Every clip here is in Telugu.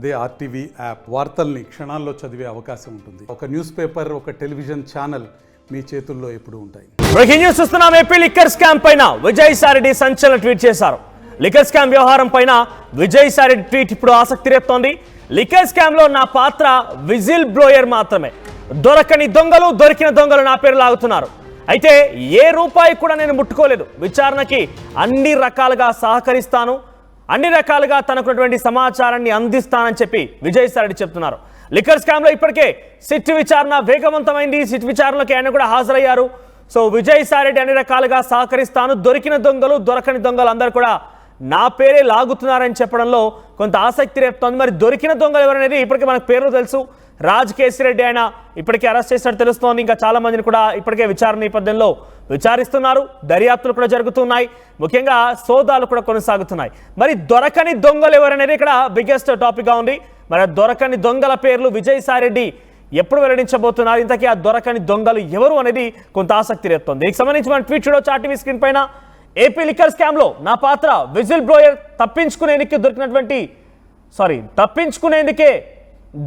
అదే ఆర్టీవీ యాప్ వార్తల్ని క్షణాల్లో చదివే అవకాశం ఉంటుంది. ఒక న్యూస్ పేపర్, ఒక టెలివిజన్ ఛానల్ మీ చేతుల్లో ఎప్పుడూ ఉంటాయి. బ్రేకింగ్ న్యూస్ చూస్తున్నాం. ఏపీ లిక్కర్ స్కామ్ పైన విజయసాయిరెడ్డి సంచలన ట్వీట్ చేశారు. లిక్కర్ స్కామ్ వ్యవహారం పైన విజయసాయిరెడ్డి ట్వీట్ ఇప్పుడు ఆసక్తి రేపుతోంది. లిక్కర్ స్కామ్ లో నా పాత్ర విజిల్ బ్లోయర్ మాత్రమే. దొరకని దొంగలు, దొరికిన దొంగలు నా పేరు లాగుతున్నారు. అయితే ఏ రూపాయి కూడా నేను ముట్టుకోలేదు. విచారణకి అన్ని రకాలుగా సహకరిస్తాను, అన్ని రకాలుగా తనకున్నటువంటి సమాచారాన్ని అందిస్తానని చెప్పి విజయసాయిరెడ్డి చెప్తున్నారు. లిక్కర్ స్కామ్ లో ఇప్పటికే సిట్ విచారణ వేగవంతమైంది. సిట్ విచారణలోకి ఆయన కూడా హాజరయ్యారు. సో విజయసాయిరెడ్డి అన్ని రకాలుగా సహకరిస్తాను, దొరికిన దొంగలు, దొరకని దొంగలు అందరూ కూడా నా పేరే లాగుతున్నారని చెప్పడంలో కొంత ఆసక్తి రేపుతోంది. మరి దొరికిన దొంగలు ఎవరనేది ఇప్పటికే మనకు పేర్లు తెలుసు. రాజ్ కేసిరెడ్డి ఆయన ఇప్పటికే అరెస్ట్ చేసినట్టు తెలుస్తోంది. ఇంకా చాలా మందిని కూడా ఇప్పటికే విచారణ నేపథ్యంలో విచారిస్తున్నారు. దర్యాప్తులు కూడా జరుగుతున్నాయి. ముఖ్యంగా సోదాలు కూడా కొనసాగుతున్నాయి. మరి దొరకని దొంగలు ఎవరనేది ఇక్కడ బిగ్గెస్ట్ టాపిక్గా ఉంది. మరి దొరకని దొంగల పేర్లు విజయసాయిరెడ్డి ఎప్పుడు వెల్లడించబోతున్నారు? ఇంతకీ ఆ దొరకని దొంగలు ఎవరు అనేది కొంత ఆసక్తి రేపుతోంది. దీనికి సంబంధించి మన ట్వీట్ చూడొచ్చు ఆర్టీవీ స్క్రీన్ పైన. ఏపీ లిక్కర్ స్కామ్ లో నా పాత్ర విజిల్ బ్లోయర్. తప్పించుకునేందుకే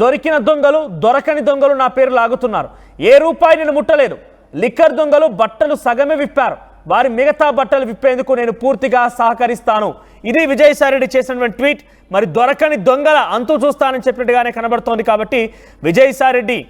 దొరికిన దొంగలు, దొరకని దొంగలు నా పేరు లాగుతున్నారు. ఏ రూపాయి నేను ముట్టలేదు. లిక్కర్ దొంగలు బట్టలు సగమే విప్పారు. వారి మిగతా బట్టలు విప్పేందుకు నేను పూర్తిగా సహకరిస్తాను. ఇది విజయసాయిరెడ్డి చేసినటువంటి ట్వీట్. మరి దొరకని దొంగల అంతు చూస్తానని చెప్పినట్టుగానే కనబడుతోంది. కాబట్టి విజయసాయిరెడ్డి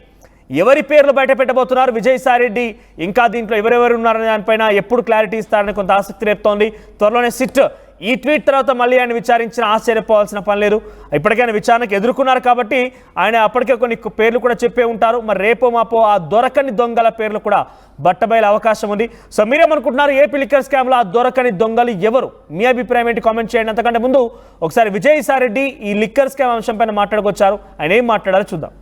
ఎవరి పేర్లు బయట పెట్టబోతున్నారు, విజయసాయిరెడ్డి ఇంకా దీంట్లో ఎవరెవరు ఉన్నారనే దానిపైన ఎప్పుడు క్లారిటీ ఇస్తారని కొంత ఆసక్తి రేపుతోంది. త్వరలోనే సిట్ ఈ ట్వీట్ తర్వాత మళ్ళీ ఆయన విచారించిన ఆశ్చర్యపోవాల్సిన పని లేదు. ఇప్పటికైనా విచారణకు ఎదుర్కొన్నారు కాబట్టి ఆయన అప్పటికే కొన్ని పేర్లు కూడా చెప్పే ఉంటారు. మరి రేపో మాపో ఆ దొరకని దొంగల పేర్లు కూడా బట్టబయలు అవకాశం ఉంది. సో మీరేమనుకుంటున్నారు? ఏపీ లిక్కర్ స్కామ్లో ఆ దొరకని దొంగలు ఎవరు? మీ అభిప్రాయం ఏంటి? కామెంట్ చేయండి. అంతకంటే ముందు ఒకసారి విజయసాయిరెడ్డి ఈ లిక్కర్ స్కామ్ అంశం పైన మాట్లాడుకొచ్చారు. ఆయన ఏం మాట్లాడారో చూద్దాం.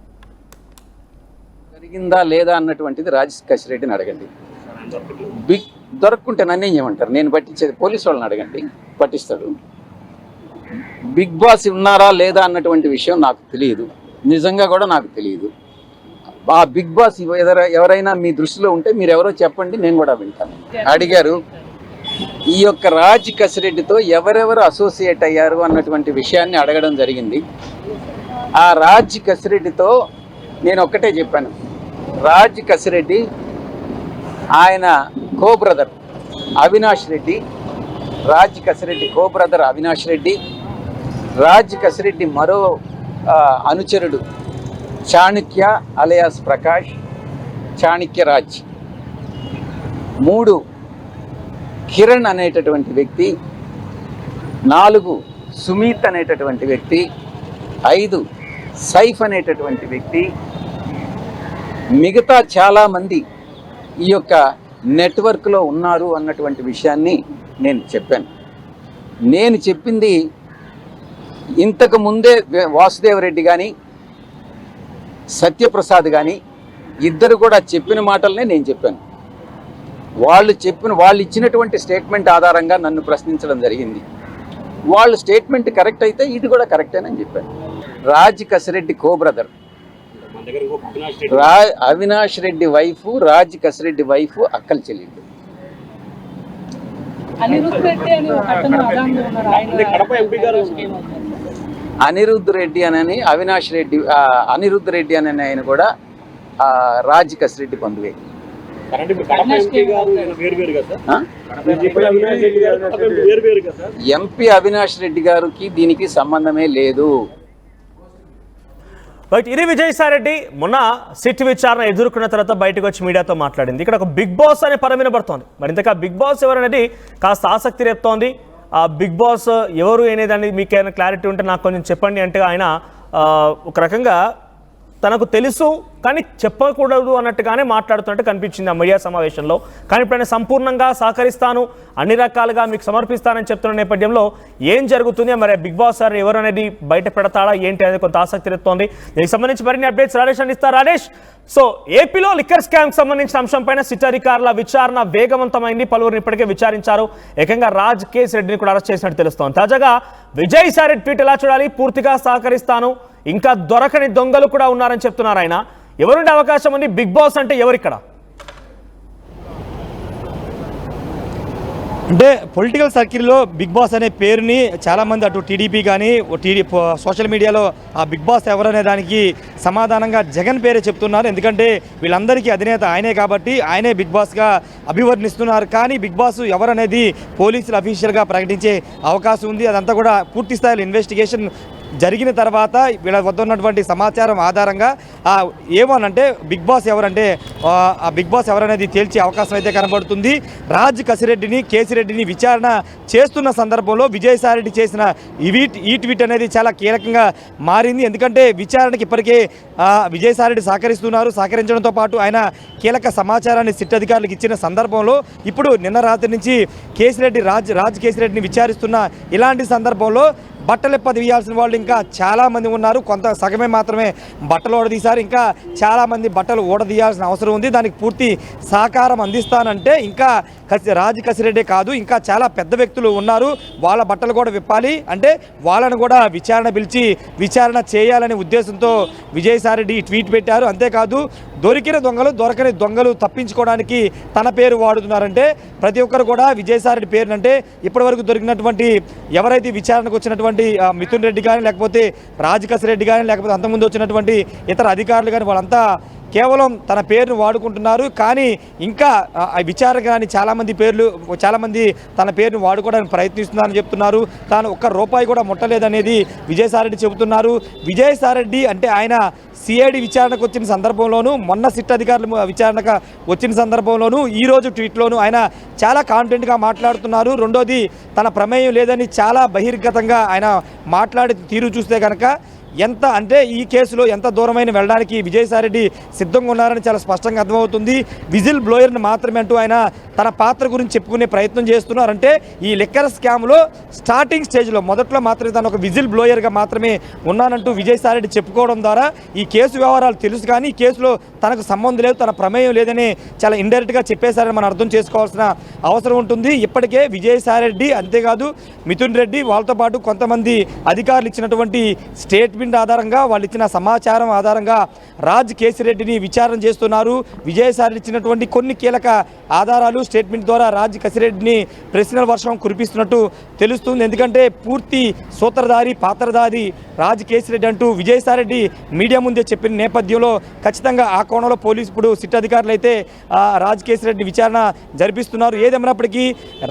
జరిగిందా లేదా అన్నటువంటిది రాజేష్ కసిరెడ్డిని అడగండి. దొరక్కుంటే నన్నేం చేయమంటారు? నేను పట్టించేది పోలీసు వాళ్ళని అడగండి, పట్టిస్తాడు. బిగ్ బాస్ ఉన్నారా లేదా అన్నటువంటి విషయం నాకు తెలియదు, నిజంగా కూడా నాకు తెలియదు. ఆ బిగ్ బాస్ ఎవరైనా మీ దృష్టిలో ఉంటే మీరు ఎవరో చెప్పండి, నేను కూడా వింటాను. అడిగారు ఈ యొక్క రాజ్ కసిరెడ్డితో ఎవరెవరు అసోసియేట్ అయ్యారు అన్నటువంటి విషయాన్ని అడగడం జరిగింది. ఆ రాజ్ కసిరెడ్డితో నేను ఒక్కటే చెప్పాను, రాజ్ కసిరెడ్డి ఆయన కో brother Avinash Reddy, Raj Kasireddy co brother Avinash Reddy, Raj Kasireddy మరో అనుచరుడు చాణక్య అలయాస్ ప్రకాష్, చాణక్య రాజ్, 3 కిరణ్ అనేటటువంటి వ్యక్తి, 4 సుమీత్ అనేటటువంటి వ్యక్తి, 5 సైఫ్ అనేటటువంటి వ్యక్తి, మిగతా చాలామంది ఈ యొక్క నెట్వర్క్లో ఉన్నారు అన్నటువంటి విషయాన్ని నేను చెప్పాను. నేను చెప్పింది ఇంతకు ముందే వాసుదేవరెడ్డి కానీ సత్యప్రసాద్ కానీ ఇద్దరు కూడా చెప్పిన మాటలనే నేను చెప్పాను. వాళ్ళు ఇచ్చినటువంటి స్టేట్మెంట్ ఆధారంగా నన్ను ప్రశ్నించడం జరిగింది. వాళ్ళ స్టేట్మెంట్ కరెక్ట్ అయితే ఇది కూడా కరెక్టేనని చెప్పాను. Raj Kasireddy co brother, Avinash Reddy wife, Raj Kasireddy wife అక్కల చెల్లెళ్ళు. అనిరుద్ధ్ రెడ్డి అని అవినాష్ రెడ్డి, అనిరుద్ధ్ రెడ్డి అని ఆయన కూడా రాజ్ కసిరెడ్డి బంధువే. ఎంపీ అవినాష్ రెడ్డి గారికి దీనికి సంబంధమే లేదు. బట్ ఇది విజయసాయిరెడ్డి మొన్న సిట్ విచారణ ఎదుర్కొన్న తర్వాత బయటకు వచ్చి మీడియాతో మాట్లాడింది. ఇక్కడ ఒక బిగ్ బాస్ అనే పదం వినబడుతోంది. మరి ఇంతకా బిగ్ బాస్ ఎవరు అనేది కాస్త ఆసక్తి రేపుతోంది. ఆ బిగ్ బాస్ ఎవరు అనేదాన్ని మీకు ఏమైనా క్లారిటీ ఉంటే నాకు కొంచెం చెప్పండి అంటే ఆయన ఒక రకంగా తనకు తెలుసు కానీ చెప్పకూడదు అన్నట్టుగానే మాట్లాడుతున్నట్టు కనిపించింది ఆ మీడియా సమావేశంలో. కానీ ఇప్పుడు ఆయన సంపూర్ణంగా సహకరిస్తాను, అన్ని రకాలుగా మీకు సమర్పిస్తానని చెప్తున్న నేపథ్యంలో ఏం జరుగుతుంది, మరి బిగ్ బాస్ సార్ ఎవరు అనేది బయట పెడతాడా ఏంటి అనేది కొంత ఆసక్తి ఎత్తుతోంది. దీనికి సంబంధించి మరిన్ని అప్డేట్స్ రాజేష్ అందిస్తారు. రాజేష్, సో ఏపీలో లిక్కర్ స్కామ్ సంబంధించిన అంశం పైన సిట్ అధికారుల విచారణ వేగవంతమైంది. పలువురిని ఇప్పటికే విచారించారు. ఏకంగా రాజ్ కేసిరెడ్డిని కూడా అరెస్ట్ చేసినట్టు తెలుస్తోంది. తాజాగా విజయసాయిరెడ్డి ట్వీట్ ఎలా చూడాలి? పూర్తిగా సహకరిస్తాను, ఇంకా దొరకని దొంగలు కూడా ఉన్నారని చెప్తున్నారు ఆయన. ఎవరుండే అవకాశం ఉంది? బిగ్ బాస్ అంటే ఎవరిక్కడ? అంటే పొలిటికల్ సర్కిల్లో బిగ్ బాస్ అనే పేరుని చాలామంది అటు టీడీపీ కానీ సోషల్ మీడియాలో ఆ బిగ్ బాస్ ఎవరనే దానికి సమాధానంగా జగన్ పేరే చెప్తున్నారు. ఎందుకంటే వీళ్ళందరికీ అధినేత ఆయనే కాబట్టి ఆయనే బిగ్ బాస్గా అభివర్ణిస్తున్నారు. కానీ బిగ్ బాస్ ఎవరనేది పోలీసులు అఫీషియల్గా ప్రకటించే అవకాశం ఉంది. అదంతా కూడా పూర్తి స్థాయిలో ఇన్వెస్టిగేషన్ జరిగిన తర్వాత వీళ్ళ వద్ద ఉన్నటువంటి సమాచారం ఆధారంగా ఏమనంటే బిగ్ బాస్ ఎవరంటే ఆ బిగ్ బాస్ ఎవరనేది తేల్చే అవకాశం అయితే కనబడుతుంది. రాజ్ కసిరెడ్డిని కేసిరెడ్డిని విచారణ చేస్తున్న సందర్భంలో విజయసాయిరెడ్డి చేసిన ఈ ట్వీట్ అనేది చాలా కీలకంగా మారింది. ఎందుకంటే విచారణకి ఇప్పటికే విజయసాయిరెడ్డి సహకరించడంతో పాటు ఆయన కీలక సమాచారాన్ని సిట్ అధికారులకు ఇచ్చిన సందర్భంలో ఇప్పుడు నిన్న రాత్రి నుంచి రాజ్ కేసిరెడ్డిని విచారిస్తున్న ఇలాంటి సందర్భంలో బట్టలెప్పది వేయాల్సిన వాళ్ళు ఇంకా చాలామంది ఉన్నారు. కొంత సగమే మాత్రమే బట్టలు ఊడదీశారు. ఇంకా చాలామంది బట్టలు ఊడదీయాల్సిన అవసరం ఉంది. దానికి పూర్తి సహకారం అందిస్తానంటే ఇంకా రాజ్ కసిరెడ్డే కాదు, ఇంకా చాలా పెద్ద వ్యక్తులు ఉన్నారు. వాళ్ళ బట్టలు కూడా విప్పాలి, అంటే వాళ్ళను కూడా పిలిచి విచారణ చేయాలనే ఉద్దేశంతో విజయసాయిరెడ్డి ట్వీట్ పెట్టారు. అంతేకాదు దొరకని దొంగలు తప్పించుకోవడానికి తన పేరు వాడుతున్నారంటే ప్రతి ఒక్కరు కూడా విజయసాయిరెడ్డి పేరునంటే ఇప్పటివరకు దొరికినటువంటి ఎవరైతే విచారణకు వచ్చినటువంటి మిథున్ రెడ్డి కానీ లేకపోతే రాజ్ కసిరెడ్డి కానీ లేకపోతే అంతకుముందు వచ్చినటువంటి ఇతర అధికారులు కానీ వాళ్ళంతా కేవలం తన పేరును వాడుకుంటున్నారు. కానీ ఇంకా విచారణ కానీ చాలామంది తన పేరును వాడుకోవడానికి ప్రయత్నిస్తున్నారని చెప్తున్నారు. తాను ఒక్క రూపాయి కూడా ముట్టలేదనేది విజయసాయిరెడ్డి చెబుతున్నారు. విజయసాయిరెడ్డి అంటే ఆయన సిఐడి విచారణకు వచ్చిన సందర్భంలోనూ మొన్న సిట్ అధికారులు విచారణకు వచ్చిన సందర్భంలోనూ ఈరోజు ట్వీట్లోనూ ఆయన చాలా కాన్ఫిడెంట్గా మాట్లాడుతున్నారు. రెండోది తన ప్రమేయం లేదని చాలా బహిర్గతంగా ఆయన మాట్లాడే తీరు చూస్తే కనుక ఎంత అంటే ఈ కేసులో ఎంత దూరమైన వెళ్ళడానికి విజయసాయిరెడ్డి సిద్ధంగా ఉన్నారని చాలా స్పష్టంగా అర్థమవుతుంది. విజిల్ బ్లోయర్ని మాత్రమే అంటూ ఆయన తన పాత్ర గురించి చెప్పుకునే ప్రయత్నం చేస్తున్నారంటే ఈ లిక్కర్ స్కామ్లో స్టార్టింగ్ స్టేజ్లో మొదట్లో మాత్రమే తను ఒక విజిల్ బ్లోయర్గా మాత్రమే ఉన్నానంటూ విజయసాయిరెడ్డి చెప్పుకోవడం ద్వారా ఈ కేసు వ్యవహారాలు తెలుసు కానీ ఈ కేసులో తనకు సంబంధం లేదు, తన ప్రమేయం లేదని చాలా ఇండైరెక్ట్గా చెప్పేశారని మనం అర్థం చేసుకోవాల్సిన అవసరం ఉంటుంది. ఇప్పటికే విజయసాయిరెడ్డి అంతేకాదు మిథున్ రెడ్డి వాళ్ళతో పాటు కొంతమంది అధికారులు ఇచ్చినటువంటి స్టేట్మెంట్ ఆధారంగా వాళ్ళు ఇచ్చిన సమాచారం ఆధారంగా రాజ్ కేసిరెడ్డిని విచారణ చేస్తున్నారు. విజయసాయిరెడ్డి ఇచ్చినటువంటి కొన్ని కీలక ఆధారాలు స్టేట్మెంట్ ద్వారా రాజ్ కసిరెడ్డిని ప్రశ్నల వర్షం కురిపిస్తున్నట్టు తెలుస్తుంది. ఎందుకంటే పూర్తి సూత్రధారి పాత్రధారి రాజ్ కేసిరెడ్డి అంటూ విజయసాయిరెడ్డి మీడియా ముందే చెప్పిన నేపథ్యంలో ఖచ్చితంగా ఆ కోణంలో పోలీసు ఇప్పుడు సిట్ అధికారులు అయితే రాజ్ కేసిరెడ్డి విచారణ జరిపిస్తున్నారు. ఏదేమైనప్పటికీ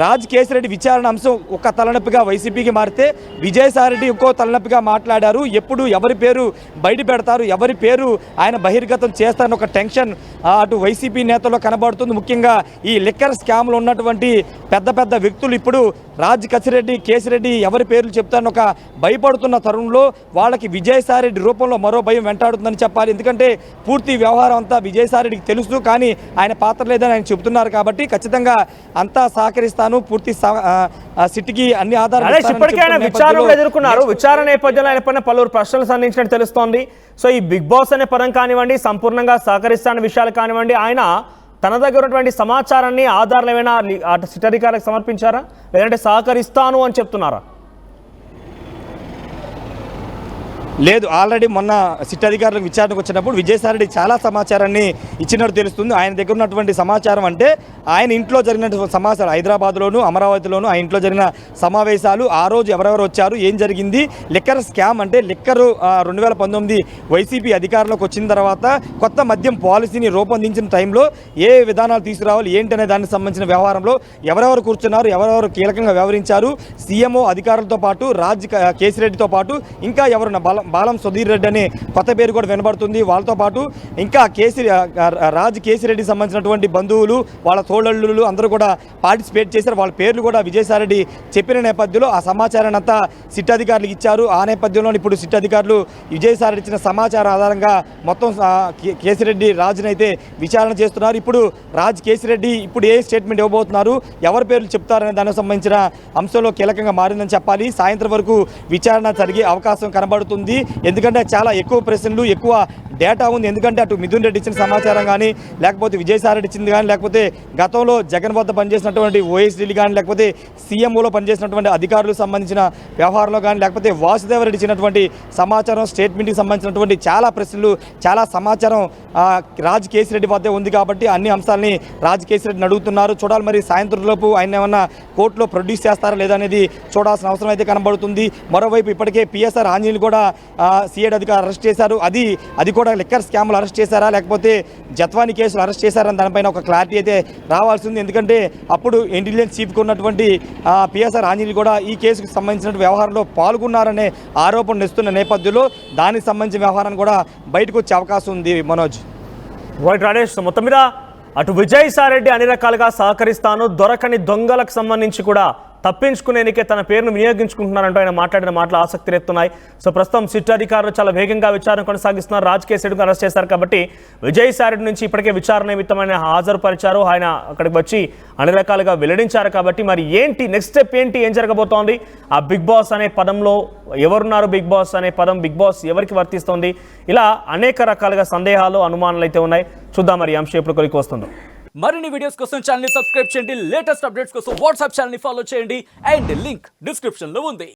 రాజ్ కేసిరెడ్డి విచారణ అంశం ఒక తలనొప్పిగా వైసీపీకి మారితే విజయసాయిరెడ్డి ఇంకో తలనొప్పిగా మాట్లాడారు. ఎప్పుడు ఎవరి పేరు బయట పెడతారు, ఎవరి పేరు ఆయన బహిర్గతం చేస్తారని ఒక టెన్షన్ అటు వైసీపీ నేతల్లో కనబడుతుంది. ముఖ్యంగా ఈ లిక్కర్ స్కామ్లో ఉన్నటువంటి పెద్ద పెద్ద వ్యక్తులు ఇప్పుడు రాజ్ కసిరెడ్డి కేసిరెడ్డి ఎవరి పేర్లు చెప్తారని ఒక భయపడుతున్న తరుణంలో వాళ్ళకి విజయసాయిరెడ్డి రూపంలో మరో భయం వెంటాడుతుందని చెప్పాలి. ఎందుకంటే పూర్తి వ్యవహారం అంతా విజయసాయిరెడ్డికి తెలుసు, కానీ ఆయన పాత్ర లేదని ఆయన చెబుతున్నారు. కాబట్టి ఖచ్చితంగా అంతా సహకరిస్తాను, పూర్తి సిట్కి అన్ని ఆధారాలు ఎదుర్కొన్నారు. విచారణ నేపథ్యంలో ఆయన పైన పలువురు ప్రశ్నలు సంధించినట్టు తెలుస్తోంది. సో ఈ బిగ్ బాస్ అనే పదం కానివ్వండి, సంపూర్ణంగా సహకరిస్తాన విషయాలు కానివ్వండి, ఆయన తన దగ్గర ఉన్నటువంటి సమాచారాన్ని ఆధారాలు ఏమైనా సిట్ అధికారులకు సమర్పించారా, లేదంటే సహకరిస్తాను అని చెప్తున్నారా? లేదు, ఆల్రెడీ మొన్న సిట్ అధికారులకు విచారణకు వచ్చినప్పుడు విజయసాయిరెడ్డి చాలా సమాచారాన్ని ఇచ్చినట్టు తెలుస్తుంది. ఆయన దగ్గర ఉన్నటువంటి సమాచారం అంటే ఆయన ఇంట్లో జరిగినటువంటి సమాచారం హైదరాబాద్లోను అమరావతిలోను ఆ ఇంట్లో జరిగిన సమావేశాలు, ఆ రోజు ఎవరెవరు వచ్చారు, ఏం జరిగింది, లిక్కర్ స్కామ్ అంటే లిక్కరు 2019 వైసీపీ అధికారంలోకి వచ్చిన తర్వాత కొత్త మద్యం పాలసీని రూపొందించిన టైంలో ఏ విధానాలు తీసుకురావాలి ఏంటనే దానికి సంబంధించిన వ్యవహారంలో ఎవరెవరు కూర్చున్నారు, ఎవరెవరు కీలకంగా వ్యవహరించారు, సీఎంఓ అధికారులతో పాటు రాజ్ కేసిరెడ్డితో పాటు ఇంకా ఎవరున్న బాలం సుధీర్ రెడ్డి అనే కొత్త పేరు కూడా వినబడుతుంది. వాళ్ళతో పాటు ఇంకా రాజ్ కేసిరెడ్డికి సంబంధించినటువంటి బంధువులు వాళ్ళ తోడళ్ళు అందరూ కూడా పార్టిసిపేట్ చేశారు. వాళ్ళ పేర్లు కూడా విజయసాయిరెడ్డి చెప్పిన నేపథ్యంలో ఆ సమాచారాన్ని అంతా సిట్ అధికారులకు ఇచ్చారు. ఆ నేపథ్యంలో ఇప్పుడు సిట్ అధికారులు విజయసాయిరెడ్డి ఇచ్చిన సమాచారం ఆధారంగా మొత్తం కేసిరెడ్డి రాజుని అయితే విచారణ చేస్తున్నారు. ఇప్పుడు రాజ్ కేసిరెడ్డి ఇప్పుడు ఏ స్టేట్మెంట్ ఇవ్వబోతున్నారు, ఎవరి పేర్లు చెప్తారనే దానికి సంబంధించిన అంశంలో కీలకంగా మారిందని చెప్పాలి. సాయంత్రం వరకు విచారణ జరిగే అవకాశం కనబడుతుంది. ఎందుకంటే చాలా ఎక్కువ ప్రశ్నలు, ఎక్కువ డేటా ఉంది. ఎందుకంటే అటు మిథున్ రెడ్డి ఇచ్చిన సమాచారం కానీ, లేకపోతే విజయసాయి రెడ్డి ఇచ్చింది కానీ, లేకపోతే గతంలో జగన్ వద్ద పనిచేసినటువంటి ఓఎస్డీలు కానీ, లేకపోతే సీఎంఓలో పనిచేసినటువంటి అధికారులకు సంబంధించిన వ్యవహారంలో కానీ, లేకపోతే వాసుదేవ రెడ్డి ఇచ్చినటువంటి సమాచారం, స్టేట్మెంట్కి సంబంధించినటువంటి చాలా ప్రశ్నలు, చాలా సమాచారం రాజ్ కేసిరెడ్డి వద్దే ఉంది. కాబట్టి అన్ని అంశాలని రాజ్ కేసిరెడ్డిని అడుగుతున్నారు. చూడాలి మరి సాయంత్రం లోపు ఆయన ఏమన్నా కోర్టులో ప్రొడ్యూస్ చేస్తారా లేదా అనేది చూడాల్సిన అవసరం అయితే కనబడుతుంది. మరోవైపు ఇప్పటికే పిఎస్ఆర్ ఆంజనేయులు కూడా సిఐడి అధికారులు అరెస్ట్ చేశారు. అది కూడా లిక్కర్ స్కామ్లు అరెస్ట్ చేశారా, లేకపోతే జత్వానీ కేసులు అరెస్ట్ చేశారని దానిపైన ఒక క్లారిటీ అయితే రావాల్సి ఉంది. ఎందుకంటే అప్పుడు ఇంటెలిజెన్స్ చీఫ్గా ఉన్నటువంటి పిఎస్ఆర్ ఆంజనేయులు కూడా ఈ కేసుకు సంబంధించిన వ్యవహారంలో పాల్గొన్నారనే ఆరోపణలు ఇస్తున్న నేపథ్యంలో దానికి సంబంధించిన వ్యవహారాన్ని కూడా బయటకు వచ్చే అవకాశం ఉంది. మనోజ్ వైట్ రాజేష్, మొత్తం మీద అటు విజయసాయి రెడ్డి అన్ని రకాలుగా సహకరిస్తాను, దొరకని దొంగలకు సంబంధించి కూడా తప్పించుకునేందుకే తన పేరును వినియోగించుకుంటున్నారంటూ ఆయన మాట్లాడిన మాటలు ఆసక్తి రేపుతున్నాయి. సో ప్రస్తుతం సిట్ అధికారులు చాలా వేగంగా విచారణ కొనసాగిస్తున్నారు. రాజ్ కేసిరెడ్డిని అరెస్ట్ చేశారు కాబట్టి విజయసాయి రెడ్డి నుంచి ఇప్పటికే విచారణ నిమిత్తం ఆయన హాజరుపరిచారు. ఆయన అక్కడికి వచ్చి అన్ని రకాలుగా వెల్లడించారు. కాబట్టి మరి ఏంటి నెక్స్ట్ స్టెప్ ఏంటి, ఏం జరగబోతోంది? ఆ బిగ్ బాస్ అనే పదంలో ఎవరున్నారు? బిగ్ బాస్ అనే పదం బిగ్ బాస్ ఎవరికి వర్తిస్తోంది? ఇలా అనేక రకాలుగా సందేహాలు, అనుమానాలు అయితే ఉన్నాయి. చూద్దాం మరి అంశం ఎప్పుడు కొలికి వస్తుందో. మరిన్ని వీడియోస్ కోసం ఛానల్ ని సబ్స్క్రైబ్ చేయండి. లేటెస్ట్ అప్డేట్స్ కోసం వాట్సాప్ ఛానల్ ని ఫాలో చేయండి. అండ్ లింక్ డిస్క్రిప్షన్ లో ఉంది.